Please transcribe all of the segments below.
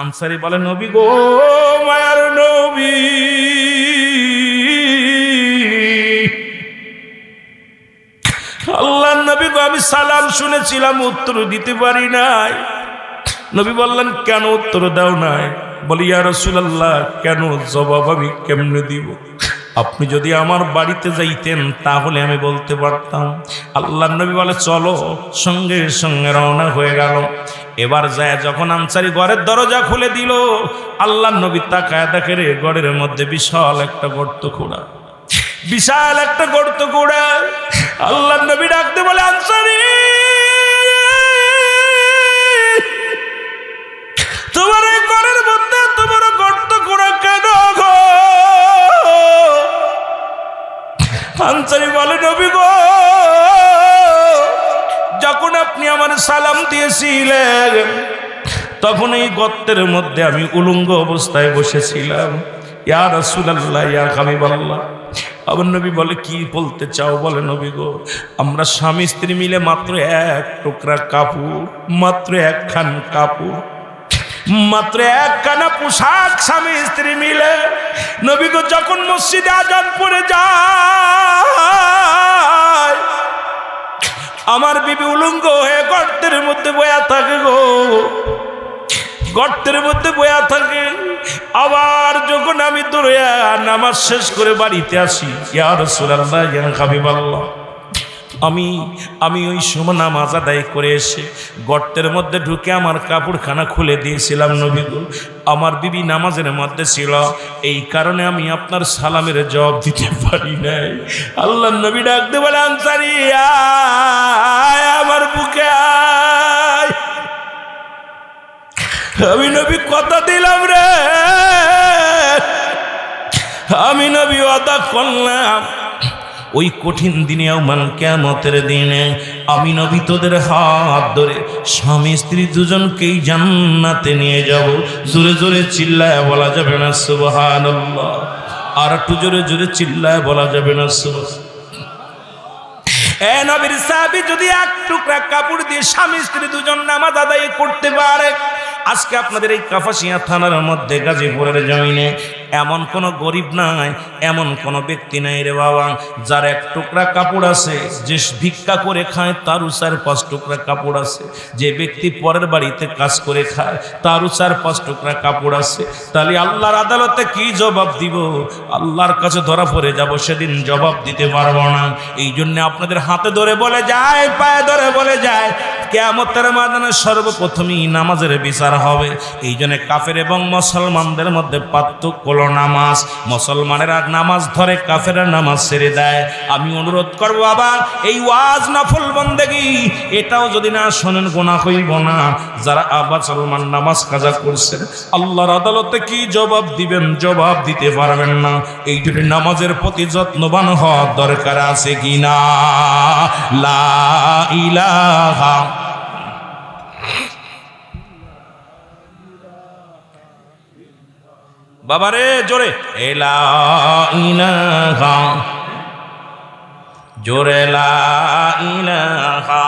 আনসারী বলে, নবী গো, মায়ার নবী, আল্লাহর নবী গো, আমি সালাম শুনেছিলাম, উত্তর দিতে পারি নাই। নবী বললেন, কেন উত্তর দাও নাই? বলি, ইয়া রাসূলুল্লাহ, কেন জবাব আমি কেমনে দিব? আপনি যদি আমার বাড়িতে যাইতেন তাহলে আমি বলতে পারতাম। আল্লাহর নবী বলে, চলো। সঙ্গে সঙ্গে রওনা হয়ে গেল। এবার যায় যখন আনসারী ঘরের দরজা খুলে দিল, আল্লাহর নবী তাকায় দেখে রে, ঘরের মধ্যে বিশাল একটা গর্ত খোঁড়া, বিশাল একটা গর্ত খোঁড়া। আল্লাহর নবী ডাকতে বলে, আনসারী, তোমার এই ঘরের মধ্যে তোমার গর্ত খোঁড়া কেন গো? আনসারী বলে, নবী গো, যখন আপনি আমার সালাম দিয়েছিলেন তখন এই গর্তের মধ্যে আমি উলঙ্গ অবস্থায় বসেছিলাম। ইয়া রাসূলুল্লাহ, ইয়া হাবিবাল্লাহ। আমার নবী বলে, কি বলতে চাও? বলে, নবী গো, আমরা স্বামী স্ত্রী মিলে মাত্র এক টুকরা কাপড়, মাত্র একখান কাপড়, মাত্র একখানা পোশাক, স্বামী স্ত্রী মিলে নবী গো যখন মসজিদে আজান পড়ে যায়, আমার বিবি উলঙ্গ হয়ে গর্তের মধ্যে বয়া থাকে গো, গর্তের মধ্যে বয়া থাকে। আবার যখন আমি দৌড়ে নামাজ শেষ করে বাড়িতে আসি, ইয়া রাসূলুল্লাহ, ইয়া হাবিবাল্লাহ, আমি ওই সময় নামাজ আদায় করে এসে গর্তের মধ্যে ঢুকে আমার কাপড়খানা খুলে দিয়েছিলাম। নবী গো, আমার বিবি নামাজের মধ্যে ছিল, এই কারণে আমি আপনার সালামের জবাব দিতে পারি নাই। আল্লাহর নবী ডাকতে বলে, আনসারী, আয় আমার বুকে আয়। আমি নবী কথা দিলাম রে, আমি নবী ওয়াদা করলাম, ওই কঠিন দিনে মান কিয়ামতের দিনে আমি নবী তোদের হাত ধরে স্বামী স্ত্রী দুজনকেই জান্নাতে নিয়ে যাব। জোরে জোরে চিল্লায় বলা যাবে না সুবহানাল্লাহ? আর একটু জোরে জোরে চিল্লায় বলা যাবে না সুবহানাল্লাহ? এ নবীর সাহাবী যদি এক টুকরা কাপড় দিয়ে স্বামী স্ত্রী দুজন নামাজ আদায় করতে পারে, আজকে আপনাদের এই কাপাসিয়া থানার মধ্যে গাজীপুরের জমিনে এমন কোনো গরিব নাই, এমন কোনো ব্যক্তি নাই রে বাবা, যার এক টুকরা কাপড় আছে, যে ভিক্ষা করে খায় তারও 4-5 টুকরা কাপড় আছে, যে ব্যক্তি পরের বাড়িতে কাজ করে খায় তারও 4-5 টুকরা কাপড় আছে। তাহলে আল্লাহর আদালতে কি জবাব দিব? আল্লাহর কাছে ধরা পড়ে যাব, সেদিন জবাব দিতে পারবো না। এই জন্য আপনাদের হাতে ধরে বলে যায়, পায়ে ধরে বলে যায়, কিয়ামতের ময়দানে সর্বপ্রথমই নামাজের বিচার হবে। এই জন্য কাফের এবং মুসলমানদের মধ্যে পার্থক্য হলো নামাজ। মুসলমানেরা নামাজ ধরে, কাফেরা নামাজ ছেড়ে দেয়। আমি অনুরোধ করবো বাবা, এই ওয়াজ নফল বন্দেগী এটাও যদি না শোনেন গুনাহ হইব না। যারা মুসলমান নামাজ কাজা করছেন, আল্লাহর আদালতে কি জবাব দিবেন? জবাব দিতে পারবেন না। এই জন্য নামাজের প্রতি যত্নবান হওয়ার দরকার আছে কিনা? লা ইলাহা বাবারে জোরে, লা ইলাহা, জোরে লা ইলাহা,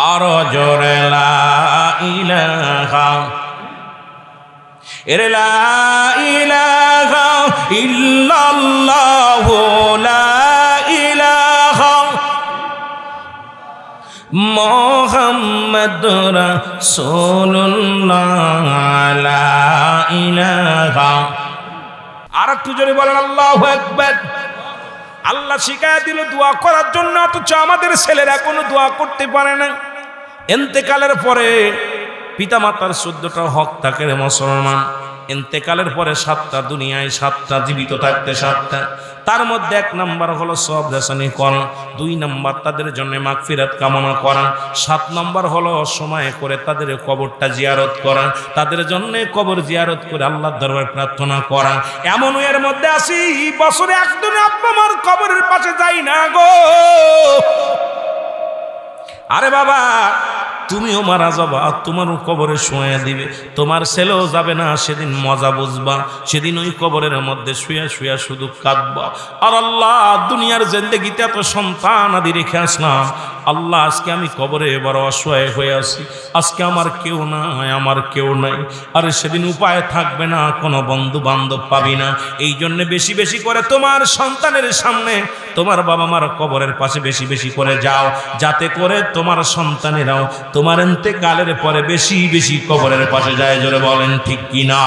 আরো জোরে লা ইলাহা, এর লা ইলাহা ইল্লাল্লাহু, লা ইলাহা মুহাম্মাদুর রাসূলুল্লাহ, লা ইলাহা। আর একটু জোরে বলেন আল্লাহু আকবার। আল্লাহ শিখায় দিল দোয়া করার জন্য, অথচ আমাদের ছেলেরা কোনো দোয়া করতে পারে না। ইন্তেকালের পরে পিতামাতার 14টা হক থাকে রে মুসলমান। ইন্তেকালের পরে 7টা, দুনিয়ায় 7টা, জীবিত থাকতে 7টা। তার মধ্যে 1 নাম্বার হলো সওয়াব রেসানি করা, 2 নাম্বার তাদের জন্য মাগফিরাত কামনা করা, 7 নাম্বার হলো সময় করে তাদের কবরটা জিয়ারত করা, তাদের জন্য কবর জিয়ারত করে আল্লাহর দরবারে প্রার্থনা করা। এমন এর মধ্যে আসি বছরে একদিন আব্বা আমার কবরের পাশে যাই না গো। আরে বাবা, তুমিও মারা যাবা, তোমারও কবরে শুয়ে দিবে, তোমার ছেলেও যাবে না। সেদিন মজা বুঝবা, সেদিন ওই কবরের মধ্যে শুয়ে শুয়ে শুধু কাঁদবা। আর আল্লাহ, দুনিয়ার জিন্দেগিতে এত সন্তান আদি রেখে আসলাম, আল্লাহ আজকে আমি কবরে বড় অসহায় হয়ে আছি, আজকে আমার কেউ নাই, আমার কেউ নাই। আর সেদিন উপায় থাকবে না, কোনো বন্ধু বান্ধব পাবি না। এই জন্যে বেশি বেশি করে তোমার সন্তানের সামনে তোমার বাবা মার কবরের পাশে বেশি বেশি করে যাও, যাতে করে তোমার সন্তানেরাও তোমার ইন্তেকালের পরে বেশি বেশি কবরের পাশে যায়। জোরে বলেন ঠিক কিনা?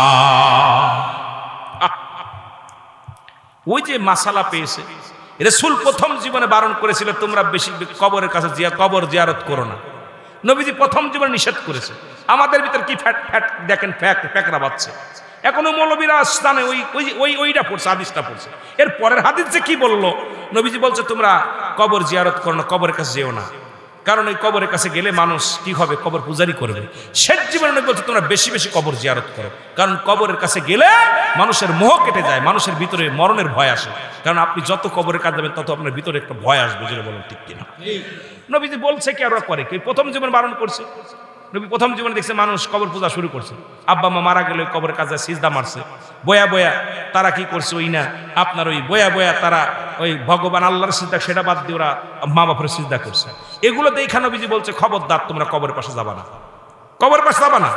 ওই যে মাসালা পেয়েছে, রাসূল প্রথম জীবনে বারণ করেছিল তোমরা বেশি কবরের কাছে কবর জিয়ারত করো না। নবীজি প্রথম জীবনে নিষেধ করেছে। আমাদের ভিতর কি ফ্যাট ফ্যাট দেখেন, ফ্যাকরা বাচ্ছে। এখনো মৌলবীরা স্থানে ওইটা পড়ছে, হাদিসটা পড়ছে। এর পরের হাদিস যে কি বললো, নবীজি বলছে তোমরা কবর জিয়ারত করো না, কবরের কাছে যেও না। কারণ ওই কবরের কাছে গেলে মানুষ কি হবে, কবর পূজারি করবে। শেষ জীবনে বলছে তোমরা বেশি বেশি কবর জিয়ারত করো, কারণ কবরের কাছে গেলে মানুষের মোহ কেটে যায়, মানুষের ভিতরে মরণের ভয় আসে। কারণ আপনি যত কবরের কাছে যাবেন তত আপনার ভিতরে একটা ভয় আসবে। যেটা বলেন ঠিক কিনা? নবীজি বলছে কি আর ওরা করে কি? প্রথম জীবনে বারণ করছে। নবী প্রথম জীবনে দেখছে মানুষ কবর পূজা শুরু করছে। আব্বা মা মারা গেলে কবরের কাছে সিজদা মারছে, বয়া বয়া তারা কি করছে, ওই না আপনার ওই বয়া বয়া তারা ওই ভগবান আল্লাহর সিজদা সেটা বাদ দিয়ে ওরা মা বাপের সিজদা করছে। এগুলো দেখে নবীজি বলছে খবরদার তোমরা কবরের পাশে যাবা না, কবরের পাশে যাবা না।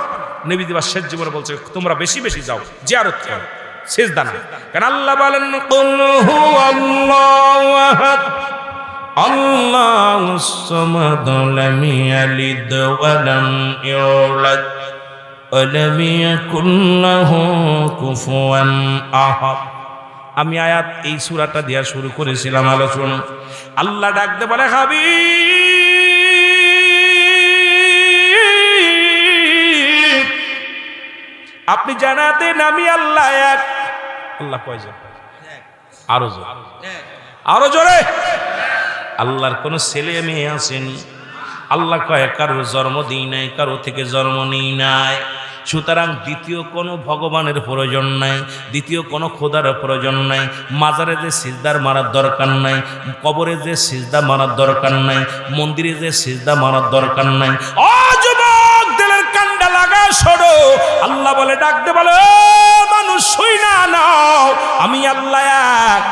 নবীজি বা শেষ জীবনে বলছে তোমরা বেশি বেশি যাও, জিয়ারত করো, সিজদা না। কারণ আল্লাহ বলেন কুল হুয়াল্লাহু আহাদ আল্লাহুস সামাদ লাম ইয়ালিদ ওয়া লাম ইউলাদ ওয়া লাম ইয়াকুল লাহু কুফুয়ান আহাদ। আমি আয়াত এই সূরাটা দিয়া শুরু করেছিলাম আলোচনা। আল্লাহ ডাকতে বলে হাবিব আপনি জানাতেন আমি আল্লাহ এক। আল্লাহ কয়জন? আরো জোরে, আরো জোরে। আল্লাহর কোন ছেলে মেয়ে আসেনি। আল্লাহ কয় কারোর জন্ম দিই নাই, কারো থেকে জন্ম নিই নাই। সুতরাং দ্বিতীয় কোনো ভগবানের প্রয়োজন নাই, দ্বিতীয় কোনো খোদার প্রয়োজন নাই। মাজারে যে সিজদার মারার দরকার নাই, কবরে যে সিজদা মারার দরকার নাই, মন্দিরে যে সিজদা মারার দরকার নাই। ও যুবক, দিলের কান্ডা লাগা সরো। আল্লাহ বলে ডাকতে বলে মানুষ শুই না নাও, আমি আল্লাহ এক।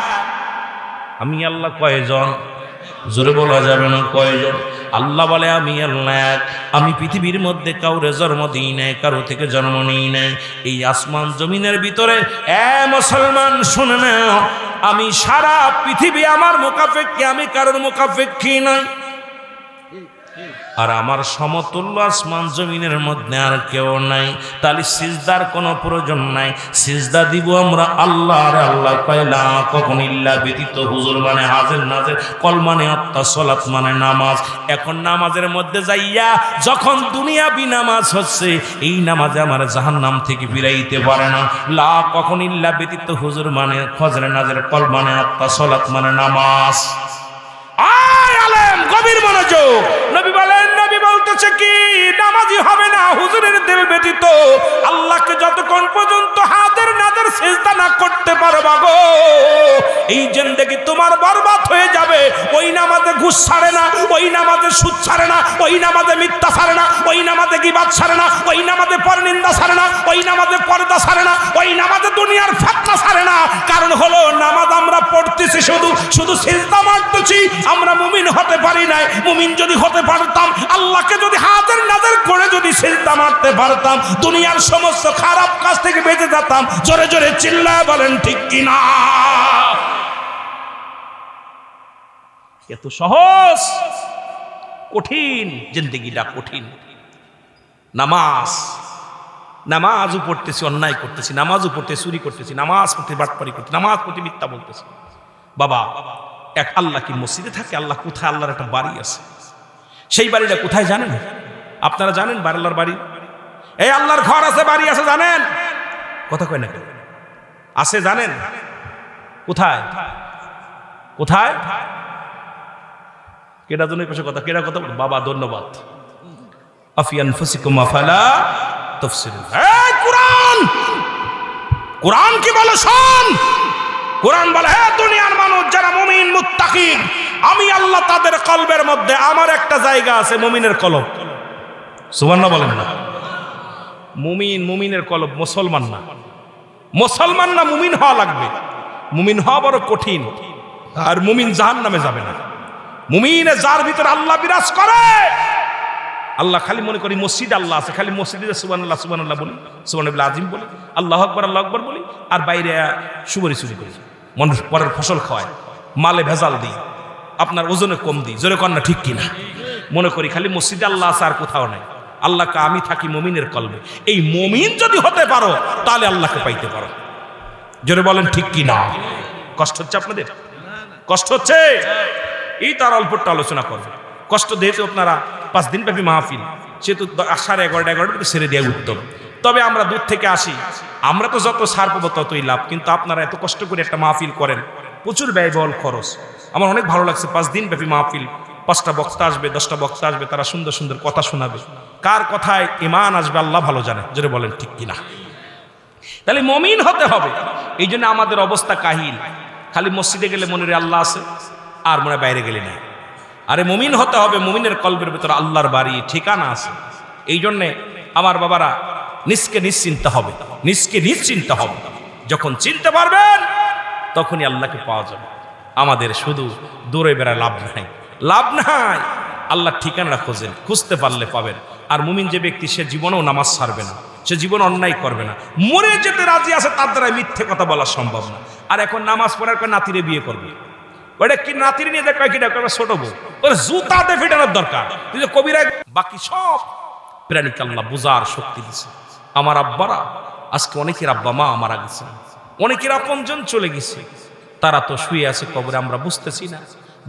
আমি আল্লাহ কয়জন? জোরে বলা যাবে না কয়জন? আল্লাহ বলে আমি আল্লাহ এক। আমি পৃথিবীর মধ্যে কাউরে জন্ম দিই নাই, কারো থেকে জন্ম নিই নাই। এই আসমান জমিনের ভিতরে মুসলমান শুনে নাও, আমি সারা পৃথিবী আমার মুখাপেক্ষী, আমি কারোর মুখাপেক্ষী নই। আর আমার সমতুল্য আসমান জমিনের মধ্যে আর কেউ নাই। তাহলে সিজদার কোনো প্রয়োজন নাই। সিজদা দিব আমরা আল্লাহ। আর আল্লাহ কয়লা কখন ইল্লা ব্যতীত। হুজুর মানে হাজির নাজির, কল মানে আত্মা, সলাত মানে নামাজ। এখন নামাজের মধ্যে যাইয়া যখন দুনিয়া বিনামাজ হচ্ছে, এই নামাজে আমার জাহান্নাম থেকে ফিরাইতে পারে না। লা কখন ইল্লা ব্যতীত হুজুর মানে ফজরে নাজির, কল মানে আত্মা, সলাত মানে নামাজ। আয় আলেম গভীর মনোযোগ। নবী বলেন, নবী বলতেছে কি নামাজি হবে না হুজুরের দিল ব্যতীত। আল্লাহকে যতক্ষণ পর্যন্ত হাতের নাদের সিজদা না করতে পারবা গো, এই জিন্দেগি তোমার বরবাদ হয়ে যাবে। ওই নামাজে ঘুষ ছাড়ে না, ওই নামাজে সুদ ছাড়ে না, ওই নামাজে মিথ্যা ছাড়ে না, ওই নামাজে গীবাত ছাড়ে না, ওই নামাজে পরনিন্দা ছাড়ে না, ওই নামাজে পর্দা ছাড়ে না, ওই নামাজে দুনিয়ার ফিতনা ছাড়ে না। কারণ হলো নামাজ আমরা পড়তেছি শুধু শুধু সিজদা মারতেছি, আমরা মুমিন হতে পারি নাই। মুমিন যদি হতে পারতাম, আল্লাহকে যদি হাতের নাজর করে যদি সিজদা মারতে পারতাম, দুনিয়ার সমস্ত খারাপ কাজ থেকে বেঁচে যেতাম। জোরে জোরে চিল্লায় বলেন ঠিক কিনা? এত সহজ? কঠিন জিন্দেগিটা, কঠিন। নামাজ, নামাজও পড়তেছি, অন্যায় করতেছি, নামাজও পড়তে চুরি করতেছি, নামাজ পড়তে বাটপারি করতেছি, নামাজ পড়তে মিথ্যা বলতেছি। বাবা এক আল্লাহ কি মসজিদে থাকে? আল্লাহ কোথায়? আল্লাহর একটা বাড়ি আছে। সেই বাড়িটা কোথায় জানেন? আপনারা জানেন আল্লাহর বাড়ি? এই আল্লাহর ঘর আছে, বাড়ি আছে, জানেন? কথা কয় না কেন? আছে, জানেন? কোথায়? কোথায়? কেডা জনের পাশে কথা, কেডা কথা? বাবা ধন্যবাদ। আফি আনফুসিকুম আফালা তুবসিরুন। এই কুরআন, কুরআন কি বলে শোন। কুরআন বলে হে দুনিয়ার মানুষ যারা মুমিন মুত্তাকি, আমি আল্লাহ তাদের কলবের মধ্যে আমার একটা জায়গা আছে, মুমিনের কলব। সুবহানাল্লাহ বলেন না? মুমিন, মুমিনের কলব, মুসলমান না। মুসলমান না মুমিন হওয়া লাগবে। মুমিন হওয়া বড় কঠিন। আর মুমিন জাহান্নামে যাবে না। মুমিনে যার ভিতরে আল্লাহ বিরাজ করে, আল্লাহ খালি মনে করি মসজিদে আল্লাহ আছে, খালি মসজিদে সুবহানাল্লাহ সুবহানাল্লাহ বলি, সুবহানাল্লাহ আজিম বলি, আল্লাহু আকবার বলি, আর বাইরে সুবরি চুরি করি, মানুষ পরের ফসল খাওয়ায়, মালে ভেজাল দিই, আপনার ওজনে কম দিই, জোরে কন্যা ঠিক কিনা? মনে করি খালি মসজিদে আল্লাহ আছে আর কোথাও নাই। আল্লাহকে আমি থাকি মুমিনের কলবে। এই মুমিন যদি হতে পারো তাহলে আল্লাহকে পাইতে পারো। জোরে বলেন ঠিক কিনা? কষ্ট হচ্ছে আপনাদের? কষ্ট হচ্ছে? এই তার অল্পটা আলোচনা করবে। কষ্ট দিয়েছে আপনারা 5 দিন ব্যাপী মাহফিল, সেহেতু 11:30 ছেড়ে দেওয়া উত্তম। তবে আমরা দূর থেকে আসি, আমরা তো যত ছাড় পাবো ততই লাভ, কিন্তু আপনারা এত কষ্ট করে একটা মাহফিল করেন, প্রচুর ব্যয়বহুল খরচ। আমার অনেক ভালো লাগছে, 5 দিন ব্যাপী মাহফিল, 5টা বক্তা আসবে, 10টা বক্তা আসবে, তারা সুন্দর সুন্দর কথা শোনাবে। কার কথায় ঈমান আসবে আল্লাহ ভালো জানে, জোরে বলেন ঠিক কিনা? তাহলে মুমিন হতে হবে। এই জন্য আমাদের অবস্থা কাহিল, খালি মসজিদে গেলে মনে রে আল্লাহ আছে, আর মনে বাইরে গেলে নাই। আরে মুমিন হতে হবে, মুমিনের কলবের ভিতরে আল্লাহর বাড়ি ঠিকানা আছে। এই জন্যে আমার বাবারা নিজকে নিশ্চিন্ত হবে, নিজকে নিশ্চিন্ত হবে। যখন চিনতে পারবেন তখনই আল্লাহকে পাওয়া যাবে। আমাদের শুধু দৌড়ে বেড়া লাভ নাই, লাভ নাই। আল্লাহর ঠিকানা খোঁজেন, খুঁজতে পারলে পাবেন। আর মুমিন যে ব্যক্তি, সে জীবনেও নামাজ ছাড়বে না, সে জীবন অন্যায় করবে না, মরে যেতে রাজি আছে, তার দ্বারা মিথ্যে কথা বলা সম্ভব না। আর এখন নামাজ পড়ার পর নাতিরে বিয়ে করবে, ওটা কি নাতির নিয়ে দেখ কি ডাক্তার ছোট বউ, ওর জুতাতে ফেটানোর দরকার। তুই যে কবিরা, বাকি সব প্রাণীকে আল্লাহ বোঝার শক্তি দিছে। আমার আব্বারা আজকে অনেকের আব্বা মা মারা গেছে, অনেকের আপনজন চলে গেছে, তারা তো শুয়ে আছে কবরে, আমরা বুঝতেছি না।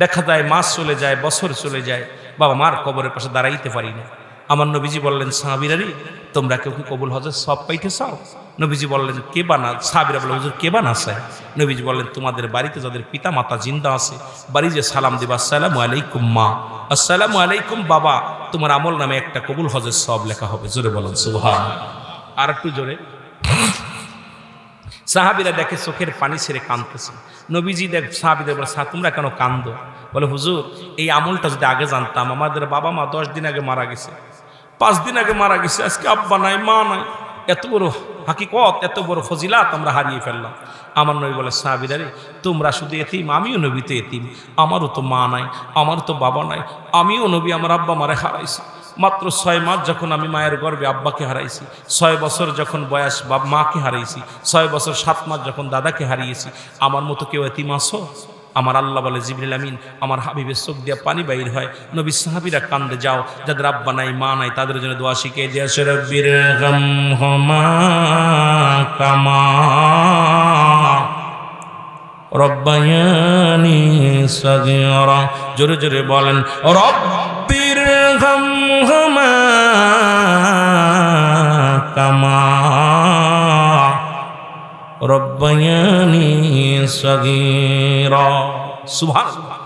দেখা যায় মাস চলে যায়, বছর চলে যায়, বাবা মার কবরের পাশে দাঁড়াইতে পারি না। আমার নবীজি বললেন, সাহাবীরারে তোমরা কেউ কি কবুল হজের সব পাইতে চাও? নবীজি বললেন, কে বানা? সাহাবীরা বলে, হুজুর কে বানাছে? নবীজি বললেন, তোমাদের বাড়িতে যাদের পিতা মাতা জিন্দা আছে, বাড়ি যে সালাম দিবা, আসসালামু আলাইকুম মা, আসসালামু আলাইকুম বাবা, তোমার আমল নামে একটা কবুল হজের সব লেখা হবে। জোরে বলেন সুবহানাল্লাহ। আর একটু জোরে। সাহাবীরা দেখে চোখের পানি ছেড়ে কাঁদতেছে। নবীজি দেখ সাহাবীদের বলে, তোমরা কেন কান্দো? বলে, হুজুর এই আমলটা যদি আগে জানতাম, আমাদের বাবা মা 10 দিন আগে মারা গেছে, 5 দিন আগে মারা গেছে, আজকে আব্বা নাই মা নাই, এত বড় হাকিকত, এত বড় ফজিলাত আমরা হারিয়ে ফেললাম। আমার নবী বলে, সাহাবীরা রে তোমরা শুধু এতিম, আমিও নবীতে এতিম, আমারও তো মা নাই, আমারও তো বাবা নাই, আমিও নবী আমার আব্বা মারে হারাইছি। মাত্র 6 মাস যখন আমি মায়ের গর্ভে আব্বাকে হারাইছি, 6 বছর যখন বয়স মাকে হারাইছি, 6 বছর 7 মাস যখন দাদাকে হারিয়েছি, আমার মতো কেউ এতিম আসো? আমার আল্লাহ বলে, জিবরিল আমিন আমার হাবিবের চোখ দিয়ে পানি বাইর হয়। নবী সাহাবীরা কান্দে, যাও যাদের আব্বা নাই মা নাই তাদের জন্য দোয়া শিখিয়ে দিয়েছে, রব্বির গামহুমা কামা রব্বায়ানি সাগীরা। জোরে জোরে বলেন, রব্বির গামহুমা কামা রব্বায়ানি সাগীরা। সুবহানাল্লাহ।